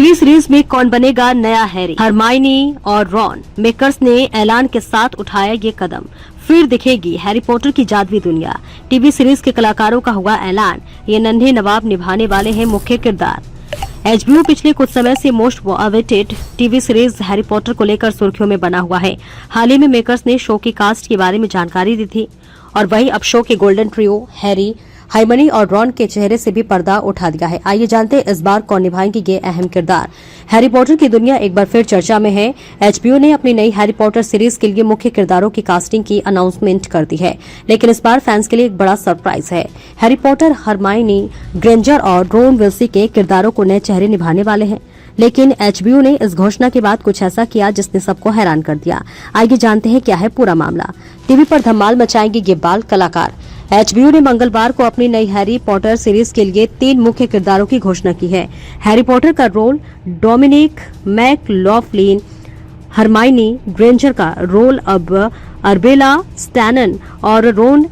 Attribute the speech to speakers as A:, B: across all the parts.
A: TV series में कौन बनेगा नया हैरी, हरमाइनी और रॉन। मेकर्स ने ऐलान के साथ उठाया ये कदम, फिर दिखेगी हैरी पॉटर की जादुई दुनिया। टीवी सीरीज के कलाकारों का हुआ ऐलान, ये नन्हे नवाब निभाने वाले हैं मुख्य किरदार। HBO पिछले कुछ समय से most awaited TV series Harry Potter को लेकर सुर्खियों में बना हुआ है। हाल ही में मेकर्स ने शो की कास्ट के बारे में जानकारी दी थी और वही अब शो के गोल्डन ट्रियो हैरी, हरमाइनी और रॉन के चेहरे से भी पर्दा उठा दिया है। आइए जानते हैं इस बार कौन निभाएंगे ये अहम किरदार। हैरी पॉटर की दुनिया एक बार फिर चर्चा में है। HBO ने अपनी नई हैरी पॉटर सीरीज के लिए मुख्य किरदारों की कास्टिंग की अनाउंसमेंट कर दी है, लेकिन इस बार फैंस के लिए एक बड़ा सरप्राइज है। हैरी पॉटर, हरमाइनी ग्रेंजर और रोन विल्सी के किरदारों को नए चेहरे निभाने वाले हैं। लेकिन HBO ने इस घोषणा के बाद कुछ ऐसा किया जिसने सबको हैरान कर दिया। आइए जानते हैं क्या है पूरा मामला। टीवी पर धमाल मचाएंगे ये बाल कलाकार। HBO ने मंगलवार को अपनी नई हैरी पॉटर सीरीज के लिए 3 मुख्य किरदारों की घोषणा की है। हैरी पॉटर का रोल डोमिनिक मैकलॉफ्लिन, हरमाइनी ग्रेंजर का रोल अब अर्बेला स्टैनन और रोन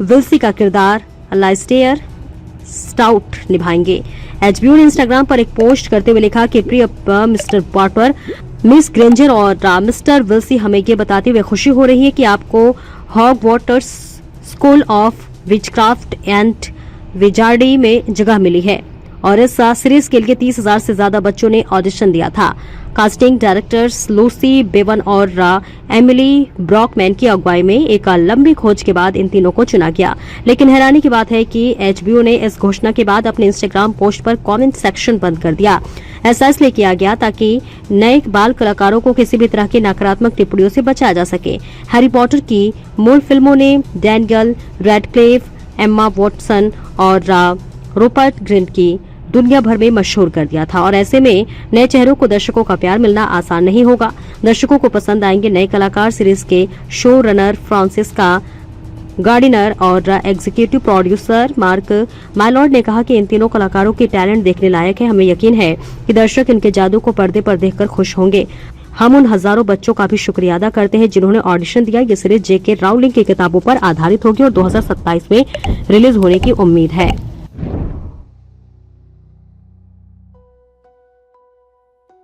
A: विल्सी का किरदार अलाइस्टेयर स्टाउट निभाएंगे। HBO ने इंस्टाग्राम पर एक पोस्ट करते हुए लिखा कि प्रिय मिस्टर पॉटर, मिस ग्रेंजर और मिस्टर विल्सी, हमें ये बताते हुए खुशी हो रही है कि आपको Hogwarts School of Witchcraft and Wizardry में जगह मिली है और इस सीरीज के लिए 30,000 से ज्यादा बच्चों ने ऑडिशन दिया था। कास्टिंग डायरेक्टर्स लूसी बेवन और एमिली ब्रॉकमैन की अगुवाई में एक लंबी खोज के बाद इन तीनों को चुना गया। लेकिन हैरानी की बात है कि HBO ने इस घोषणा के बाद अपने इंस्टाग्राम पोस्ट पर कमेंट सेक्शन बंद कर दिया। ऐसा इसलिए किया गया ताकि नए बाल कलाकारों को किसी भी तरह की नकारात्मक टिप्पणियों से बचाया जा सके। हैरी पॉटर की मूल फिल्मों ने डैनियल रैडक्लिफ, एम्मा वॉटसन और रूपर्ट ग्रिंट की दुनिया भर में मशहूर कर दिया था और ऐसे में नए चेहरों को दर्शकों का प्यार मिलना आसान नहीं होगा। दर्शकों को पसंद आएंगे नए कलाकार। सीरीज के शो रनर फ्रांसिस्का गार्डिनर और एग्जीक्यूटिव प्रोड्यूसर मार्क माइलॉर्ड ने कहा कि इन तीनों कलाकारों के टैलेंट देखने लायक है। हमें यकीन है कि दर्शक इनके जादू को पर्दे पर देखकर खुश होंगे। हम उन हजारों बच्चों का भी शुक्रिया अदा करते हैं जिन्होंने ऑडिशन दिया। ये सीरीज J.K. राउलिंग की किताबों पर आधारित होगी और 2027 में रिलीज होने की उम्मीद है।